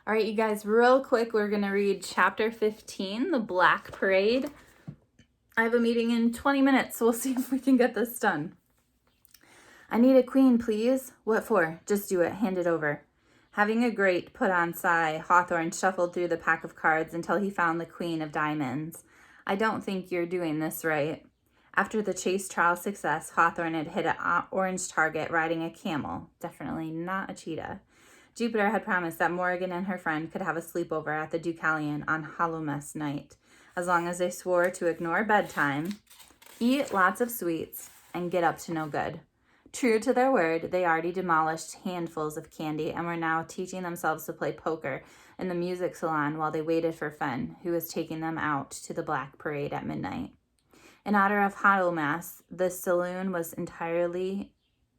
All right, you guys, real quick, we're going to read chapter 15, The Black Parade. I have a meeting in 20 minutes, so we'll see if we can get this done. I need a queen, please. What for? Just do it. Hand it over. Having a great put-on sigh, Hawthorne shuffled through the pack of cards until he found the queen of diamonds. I don't think you're doing this right. After the chase trial success, Hawthorne had hit an orange target riding a camel. Definitely not a cheetah. Jupiter had promised that Morgan and her friend could have a sleepover at the Deucalion on Hallowmas night, as long as they swore to ignore bedtime, eat lots of sweets, and get up to no good. True to their word, they already demolished handfuls of candy and were now teaching themselves to play poker in the music salon while they waited for Fen, who was taking them out to the Black Parade at midnight. In honor of Hallowmas, the saloon was entirely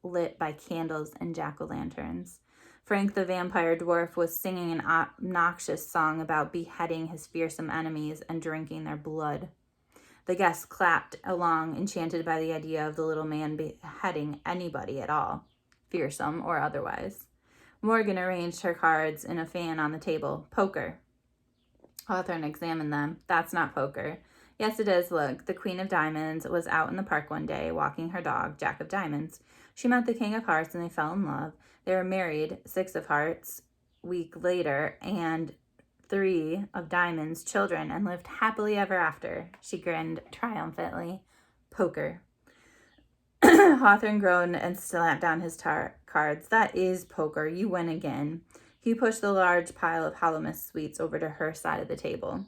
lit by candles and jack-o'-lanterns. Frank the vampire dwarf was singing an obnoxious song about beheading his fearsome enemies and drinking their blood. The guests clapped along, enchanted by the idea of the little man beheading anybody at all, fearsome or otherwise. Morgan arranged her cards in a fan on the table. Poker. Hawthorne examined them. That's not poker. Yes, it is. Look, the Queen of Diamonds was out in the park one day, walking her dog, Jack of Diamonds. She met the King of Hearts and they fell in love. They were married, 6 of Hearts, week later, and 3 of Diamonds, children, and lived happily ever after. She grinned triumphantly. Poker. Hawthorne groaned and slapped down his cards. That is poker. You win again. He pushed the large pile of Hallowmas sweets over to her side of the table.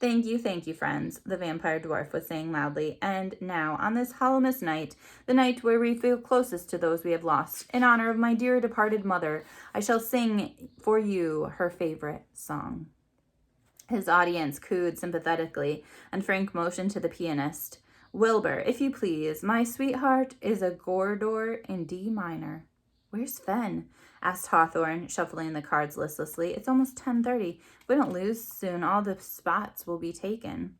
Thank you, friends, the vampire dwarf was saying loudly. And now, on this Hallowmas night, the night where we feel closest to those we have lost, in honor of my dear departed mother, I shall sing for you her favorite song. His audience cooed sympathetically, and Frank motioned to the pianist. Wilbur, if you please, my sweetheart is a Gordor in D minor. Where's Fen? Asked Hawthorne, shuffling the cards listlessly. It's almost 10:30. If we don't lose soon, all the spots will be taken.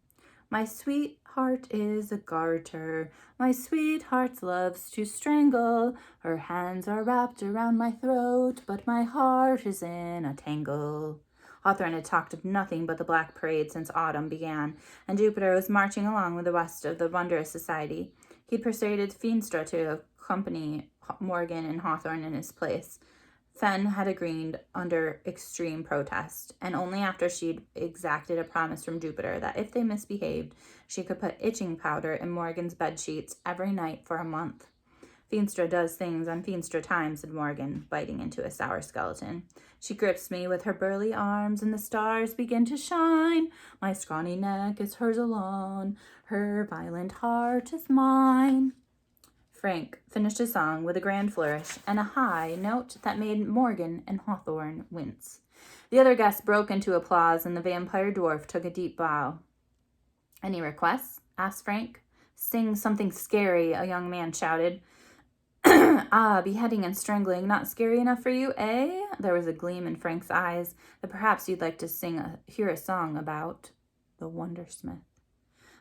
My sweetheart is a garter. My sweetheart loves to strangle. Her hands are wrapped around my throat, but my heart is in a tangle. Hawthorne had talked of nothing but the Black Parade since autumn began, and Jupiter was marching along with the rest of the Wondrous Society. He persuaded Feenstra to accompany Morgan and Hawthorne in his place. Fen had agreed under extreme protest, and only after she'd exacted a promise from Jupiter that if they misbehaved, she could put itching powder in Morgan's bed sheets every night for a month. Feenstra does things on Feenstra time, said Morgan, biting into a sour skeleton. She grips me with her burly arms, and the stars begin to shine. My scrawny neck is hers alone. Her violent heart is mine. Frank finished his song with a grand flourish and a high note that made Morgan and Hawthorne wince. The other guests broke into applause, and the vampire dwarf took a deep bow. Any requests? Asked Frank. Sing something scary, a young man shouted. Beheading and strangling, not scary enough for you, eh? There was a gleam in Frank's eyes that perhaps you'd like to hear a song about the Wundersmith.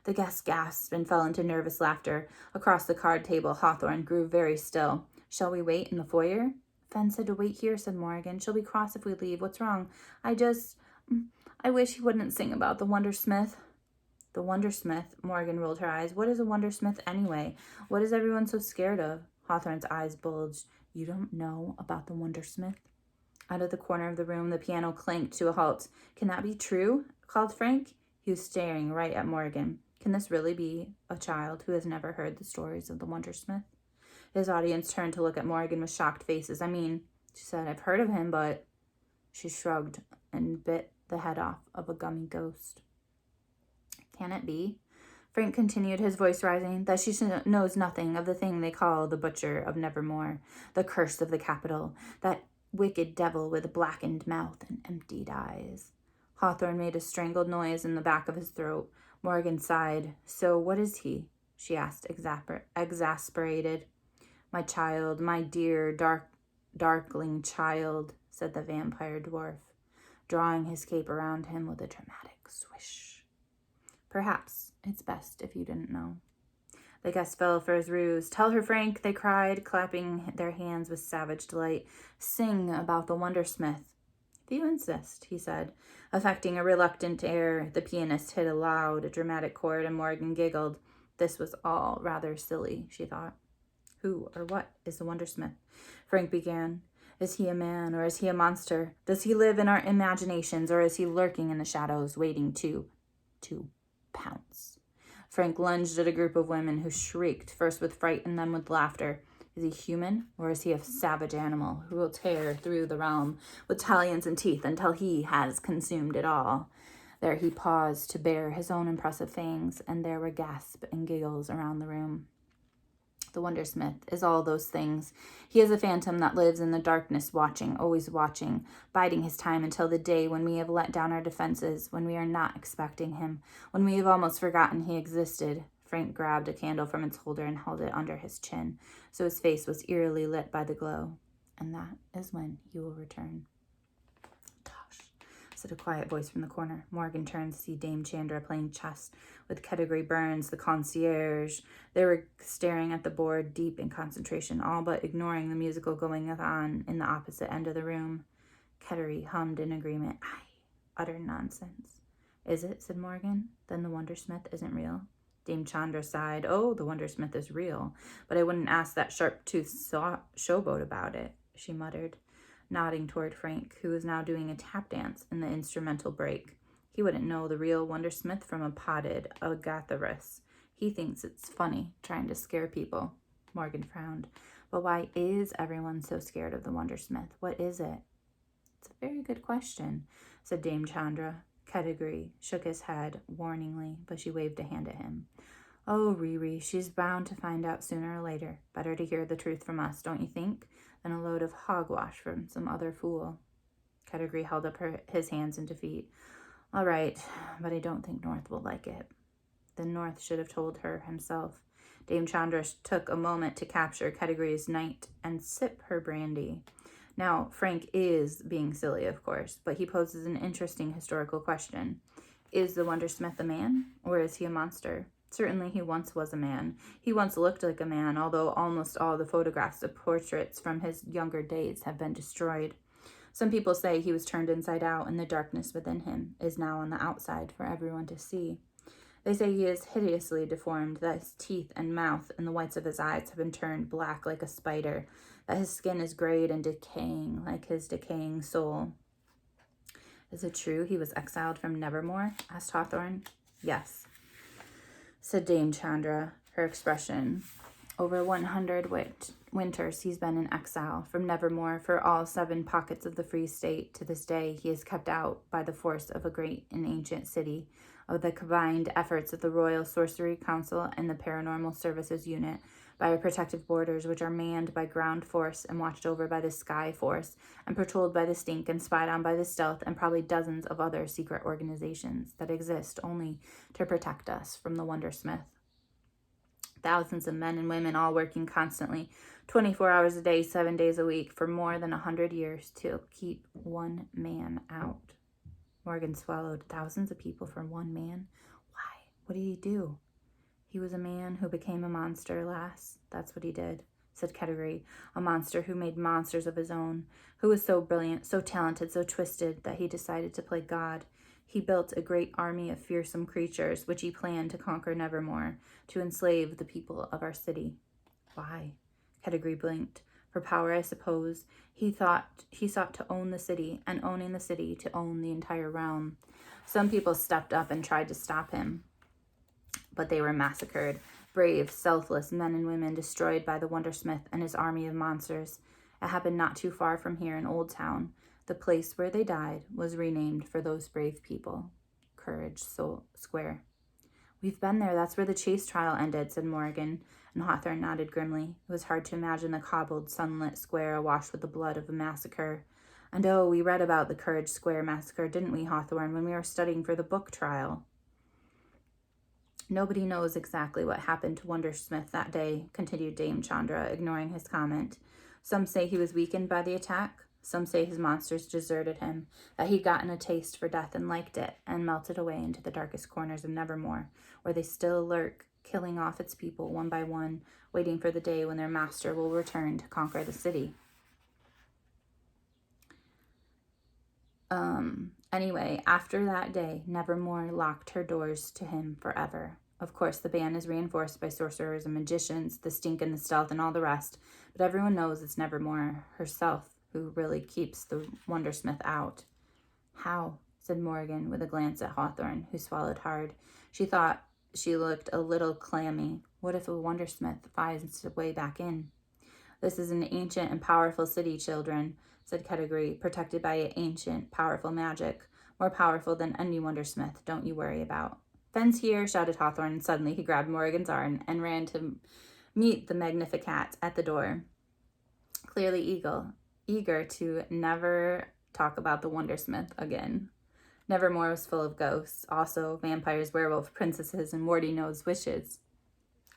The guests gasped and fell into nervous laughter. Across the card table, Hawthorne grew very still. Shall we wait in the foyer? Fen said to wait here, said Morgan. She'll be cross if we leave. What's wrong? I wish he wouldn't sing about the Wundersmith. The Wundersmith, Morgan rolled her eyes. What is a Wundersmith anyway? What is everyone so scared of? Hawthorne's eyes bulged. You don't know about the Wundersmith? Out of the corner of the room, the piano clanked to a halt. Can that be true? Called Frank. He was staring right at Morgan. Can this really be a child who has never heard the stories of the Wundersmith? His audience turned to look at Morgan with shocked faces. She said, I've heard of him, but... She shrugged and bit the head off of a gummy ghost. Can it be? Frank continued, his voice rising, that she knows nothing of the thing they call the Butcher of Nevermore, the curse of the capital, that wicked devil with a blackened mouth and emptied eyes. Hawthorne made a strangled noise in the back of his throat. Morgan sighed. So what is he? She asked, exasperated. My child, my dear, darkling child, said the vampire dwarf, drawing his cape around him with a dramatic swish. Perhaps it's best if you didn't know. The guests fell for his ruse. Tell her, Frank, they cried, clapping their hands with savage delight. Sing about the Wundersmith. "Do you insist?" he said. Affecting a reluctant air, the pianist hit a loud, dramatic chord, and Morgan giggled. This was all rather silly, she thought. "Who or what is the Wundersmith?" Frank began. "Is he a man or is he a monster? Does he live in our imaginations or is he lurking in the shadows, waiting to pounce?" Frank lunged at a group of women who shrieked, first with fright and then with laughter. Is he human, or is he a savage animal who will tear through the realm with talons and teeth until he has consumed it all? There he paused to bare his own impressive fangs, and there were gasps and giggles around the room. The Wundersmith is all those things. He is a phantom that lives in the darkness, watching, always watching, biding his time until the day when we have let down our defenses, when we are not expecting him, when we have almost forgotten he existed. Frank grabbed a candle from its holder and held it under his chin, so his face was eerily lit by the glow. "And that is when he will return." "Tosh," said a quiet voice from the corner. Morgan turned to see Dame Chandra playing chess with Kedegri Burns, the concierge. They were staring at the board, deep in concentration, all but ignoring the musical going on in the opposite end of the room. Kedegri hummed in agreement. "Aye, utter nonsense." "Is it?" said Morgan. "Then the Wundersmith isn't real?" Dame Chandra sighed. "Oh, the Wundersmith is real, but I wouldn't ask that sharp-toothed showboat about it," she muttered, nodding toward Frank, who was now doing a tap dance in the instrumental break. "He wouldn't know the real Wundersmith from a potted Agatharus. He thinks it's funny, trying to scare people." Morgan frowned. "But why is everyone so scared of the Wundersmith? What is it?" "It's a very good question," said Dame Chandra. Kedegri shook his head warningly, but she waved a hand at him. "Oh, Riri, she's bound to find out sooner or later. Better to hear the truth from us, don't you think, than a load of hogwash from some other fool." Kedegri held up his hands in defeat. "All right, but I don't think North will like it." Then North should have told her himself. Dame Chandra took a moment to capture Kedegri's night and sip her brandy. Now, Frank is being silly, of course, but he poses an interesting historical question. Is the Wundersmith a man, or is he a monster? Certainly he once was a man. He once looked like a man, although almost all the photographs of portraits from his younger days have been destroyed. Some people say he was turned inside out, and the darkness within him is now on the outside for everyone to see. They say he is hideously deformed, that his teeth and mouth and the whites of his eyes have been turned black like a spider, that his skin is grayed and decaying like his decaying soul. "Is it true he was exiled from Nevermore?" asked Hawthorne. "Yes," said Dame Chandra, her expression. "Over 100 winters he's been in exile from Nevermore for all 7 pockets of the Free State. To this day he is kept out by the force of a great and ancient city, of the combined efforts of the Royal Sorcery Council and the Paranormal Services Unit, by our protective borders, which are manned by ground force and watched over by the sky force, and patrolled by the stink and spied on by the stealth, and probably dozens of other secret organizations that exist only to protect us from the Wundersmith. Thousands of men and women all working constantly, 24 hours a day, 7 days a week, for more than 100 years to keep one man out." Morgan swallowed. "Thousands of people for one man? Why? What did he do?" "He was a man who became a monster, lass. That's what he did," said Kedegri. "A monster who made monsters of his own, who was so brilliant, so talented, so twisted, that he decided to play God. He built a great army of fearsome creatures, which he planned to conquer Nevermore, to enslave the people of our city." "Why?" Kedegri blinked. "For power, I suppose. He sought to own the city, and owning the city, to own the entire realm. Some people stepped up and tried to stop him, but they were massacred. Brave, selfless men and women destroyed by the Wundersmith and his army of monsters. It happened not too far from here in Old Town. The place where they died was renamed for those brave people, Courage Square." "We've been there. That's where the chase trial ended," said Morgan, and Hawthorne nodded grimly. It was hard to imagine the cobbled, sunlit square awash with the blood of a massacre. "And oh, we read about the Courage Square massacre, didn't we, Hawthorne, when we were studying for the book trial?" "Nobody knows exactly what happened to Wundersmith that day," continued Dame Chandra, ignoring his comment. "Some say he was weakened by the attack. Some say his monsters deserted him, that he'd gotten a taste for death and liked it, and melted away into the darkest corners of Nevermore, where they still lurk, killing off its people one by one, waiting for the day when their master will return to conquer the city." Anyway, after that day, Nevermore locked her doors to him forever. Of course, the ban is reinforced by sorcerers and magicians, the stink and the stealth and all the rest, but everyone knows it's Nevermore herself who really keeps the Wundersmith out. How? Said Morgan with a glance at Hawthorne, who swallowed hard. She thought she looked a little clammy. What if a Wundersmith finds its way back in? This is an ancient and powerful city, children, said Kettigrew, protected by ancient, powerful magic. More powerful than any Wundersmith, don't you worry about. Fenn's here, shouted Hawthorne, and suddenly he grabbed Morgan's arm and ran to meet the Magnificat at the door. Clearly eager to never talk about the Wundersmith again. Nevermore was full of ghosts, also vampires, werewolf, princesses, and Morty knows wishes.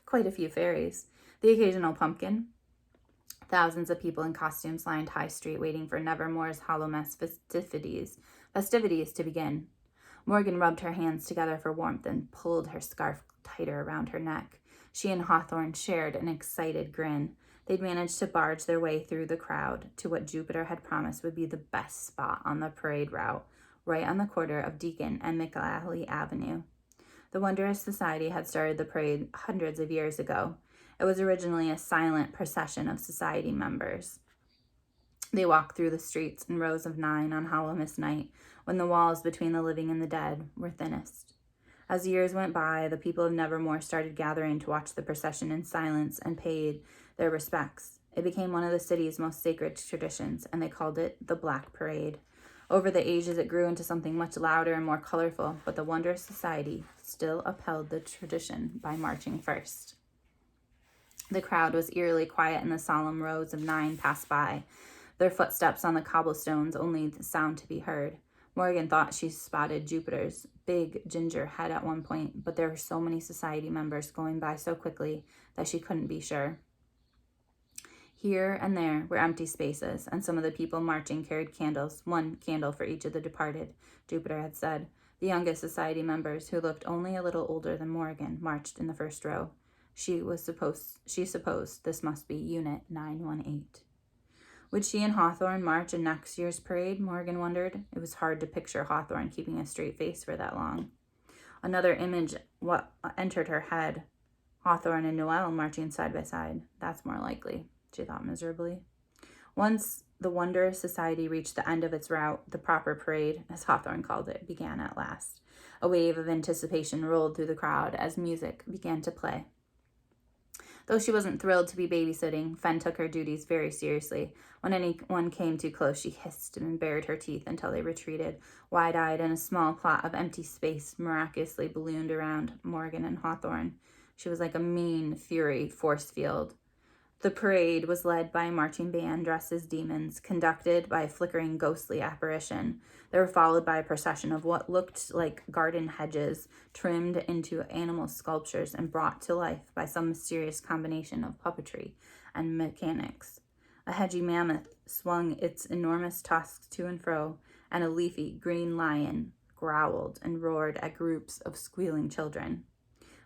Quite a few fairies. The occasional pumpkin. Thousands of people in costumes lined High Street waiting for Nevermore's Hallowmas festivities to begin. Morgan rubbed her hands together for warmth and pulled her scarf tighter around her neck. She and Hawthorne shared an excited grin. They'd managed to barge their way through the crowd to what Jupiter had promised would be the best spot on the parade route, right on the corner of Deacon and McAlley Avenue. The Wondrous Society had started the parade hundreds of years ago. It was originally a silent procession of society members. They walked through the streets in rows of 9 on Hallowmas night, when the walls between the living and the dead were thinnest. As years went by, the people of Nevermore started gathering to watch the procession in silence and paid their respects. It became one of the city's most sacred traditions, and they called it the Black Parade. Over the ages, it grew into something much louder and more colorful, but the Wondrous Society still upheld the tradition by marching first. The crowd was eerily quiet, and the solemn rows of 9 passed by, their footsteps on the cobblestones only the sound to be heard. Morgan thought she spotted Jupiter's big ginger head at one point, but there were so many society members going by so quickly that she couldn't be sure. Here and there were empty spaces, and some of the people marching carried candles, 1 candle for each of the departed, Jupiter had said. The youngest society members, who looked only a little older than Morgan, marched in the first row. She supposed this must be Unit 918. Would she and Hawthorne march in next year's parade? Morgan wondered. It was hard to picture Hawthorne keeping a straight face for that long. Another image entered her head. Hawthorne and Noelle marching side by side. That's more likely, she thought miserably. Once the Wondrous Society reached the end of its route, the proper parade, as Hawthorne called it, began at last. A wave of anticipation rolled through the crowd as music began to play. Though she wasn't thrilled to be babysitting, Fenn took her duties very seriously. When anyone came too close, she hissed and bared her teeth until they retreated, wide-eyed, and a small plot of empty space miraculously ballooned around Morgan and Hawthorne. She was like a mean fury force field. The parade was led by a marching band dressed as demons, conducted by a flickering ghostly apparition. They were followed by a procession of what looked like garden hedges, trimmed into animal sculptures and brought to life by some mysterious combination of puppetry and mechanics. A hedgy mammoth swung its enormous tusks to and fro, and a leafy green lion growled and roared at groups of squealing children.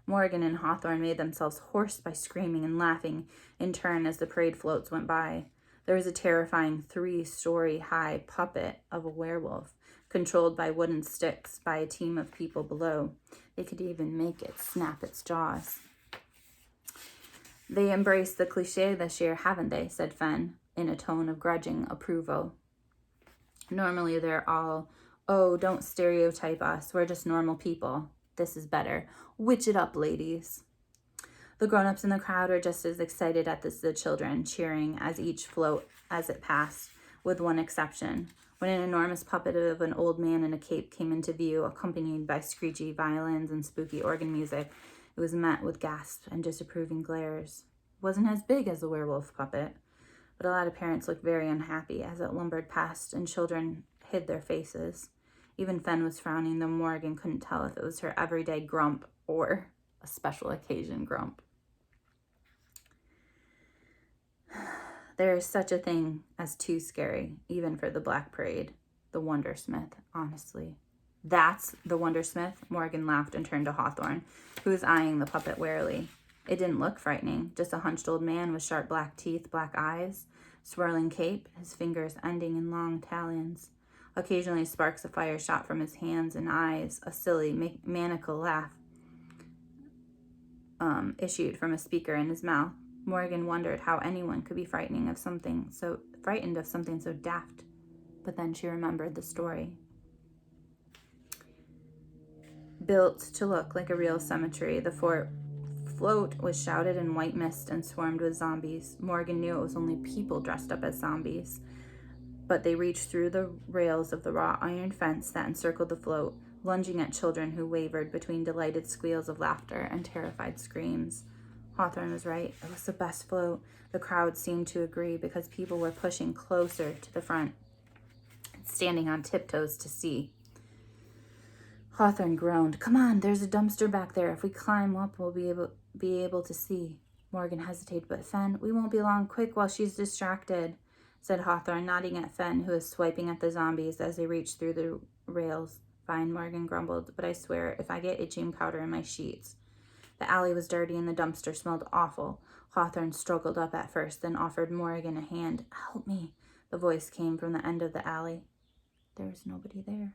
Morgan and Hawthorne made themselves hoarse by screaming and laughing in turn as the parade floats went by. There was a terrifying 3-story-high puppet of a werewolf, controlled by wooden sticks by a team of people below. They could even make it snap its jaws. They embraced the cliché this year, haven't they? Said Fenn, in a tone of grudging approval. Normally they're all, oh, don't stereotype us, we're just normal people. This is better. Witch it up, ladies. The grown-ups in the crowd are just as excited as the children, cheering as each float as it passed, with one exception. When an enormous puppet of an old man in a cape came into view, accompanied by screechy violins and spooky organ music, it was met with gasps and disapproving glares. It wasn't as big as the werewolf puppet, but a lot of parents looked very unhappy as it lumbered past and children hid their faces. Even Fenn was frowning, though Morgan couldn't tell if it was her everyday grump or a special occasion grump. There is such a thing as too scary, even for the Black Parade. The Wundersmith, honestly. That's the Wundersmith? Morgan laughed and turned to Hawthorne, who was eyeing the puppet warily. It didn't look frightening, just a hunched old man with sharp black teeth, black eyes, swirling cape, his fingers ending in long talons. Occasionally sparks of fire shot from his hands and eyes. A silly, maniacal laugh issued from a speaker in his mouth. Morgan wondered how anyone could be frightened of something so daft. But then she remembered the story. Built to look like a real cemetery, the float was shrouded in white mist and swarmed with zombies. Morgan knew it was only people dressed up as zombies, but they reached through the rails of the wrought iron fence that encircled the float, lunging at children who wavered between delighted squeals of laughter and terrified screams. Hawthorne was right. It was the best float. The crowd seemed to agree because people were pushing closer to the front, standing on tiptoes to see. Hawthorne groaned. Come on, there's a dumpster back there. If we climb up, we'll be able to see. Morgan hesitated, but Fen, we won't be long. Quick while she's distracted, said Hawthorne, nodding at Fen, who was swiping at the zombies as they reached through the rails. Fine, Morgan grumbled, but I swear, if I get itching powder in my sheets. The alley was dirty and the dumpster smelled awful. Hawthorne struggled up at first, then offered Morgan a hand. Help me, the voice came from the end of the alley. There was nobody there.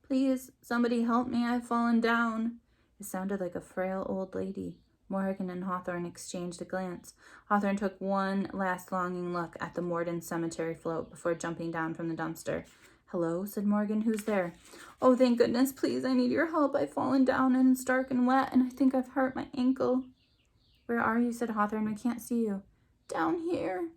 Please, somebody help me, I've fallen down. It sounded like a frail old lady. Morgan and Hawthorne exchanged a glance. Hawthorne took one last longing look at the Morden Cemetery float before jumping down from the dumpster. Hello, said Morgan. Who's there? Oh, thank goodness, please, I need your help. I've fallen down and it's dark and wet, and I think I've hurt my ankle. Where are you, said Hawthorne. We can't see you. Down here.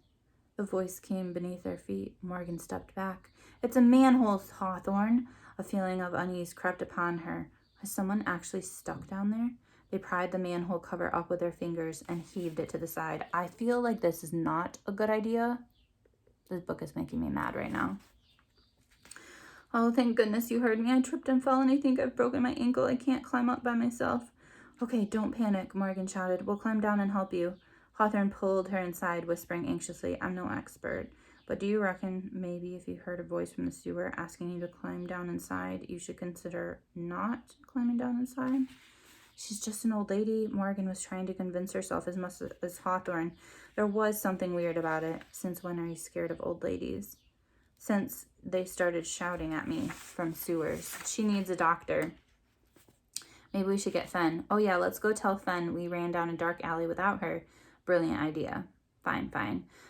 The voice came beneath their feet. Morgan stepped back. It's a manhole, Hawthorne. A feeling of unease crept upon her. Was someone actually stuck down there? They pried the manhole cover up with their fingers and heaved it to the side. I feel like this is not a good idea. This book is making me mad right now. Oh, thank goodness you heard me. I tripped and fell and I think I've broken my ankle. I can't climb up by myself. Okay, don't panic, Morgan shouted. We'll climb down and help you. Hawthorne pulled her inside, whispering anxiously, I'm no expert, but do you reckon maybe if you heard a voice from the sewer asking you to climb down inside, you should consider not climbing down inside? She's just an old lady. Morgan was trying to convince herself as much as Hawthorne. There was something weird about it. Since when are you scared of old ladies? Since they started shouting at me from sewers. She needs a doctor. Maybe we should get Fen. Oh yeah, let's go tell Fen we ran down a dark alley without her. Brilliant idea. Fine.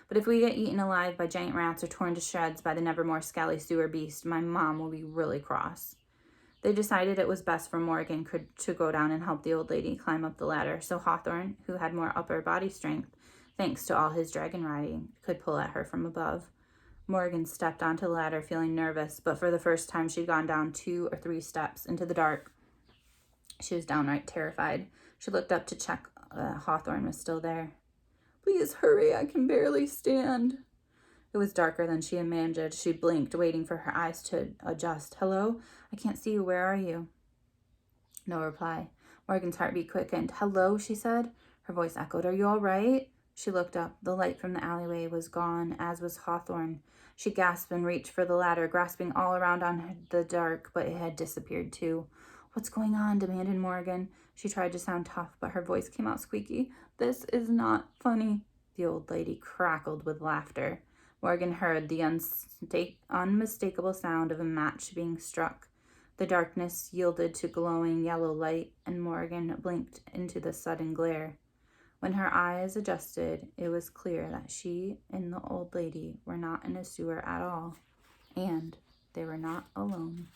But if we get eaten alive by giant rats or torn to shreds by the nevermore scally sewer beast, my mom will be really cross. They decided it was best for Morgan to go down and help the old lady climb up the ladder, so Hawthorne, who had more upper body strength, thanks to all his dragon riding, could pull at her from above. Morgan stepped onto the ladder feeling nervous, but for the first time she'd gone down 2 or 3 steps into the dark. She was downright terrified. She looked up to check Hawthorne was still there. Please hurry, I can barely stand. It was darker than she imagined. She blinked, waiting for her eyes to adjust. Hello? I can't see you. Where are you? No reply. Morgan's heartbeat quickened. Hello, she said. Her voice echoed. Are you all right? She looked up. The light from the alleyway was gone, as was Hawthorne. She gasped and reached for the ladder, grasping all around on the dark, but it had disappeared too. What's going on? Demanded Morgan. She tried to sound tough, but her voice came out squeaky. This is not funny. The old lady crackled with laughter. Morgan heard the unmistakable sound of a match being struck. The darkness yielded to glowing yellow light, and Morgan blinked into the sudden glare. When her eyes adjusted, it was clear that she and the old lady were not in a sewer at all, and they were not alone.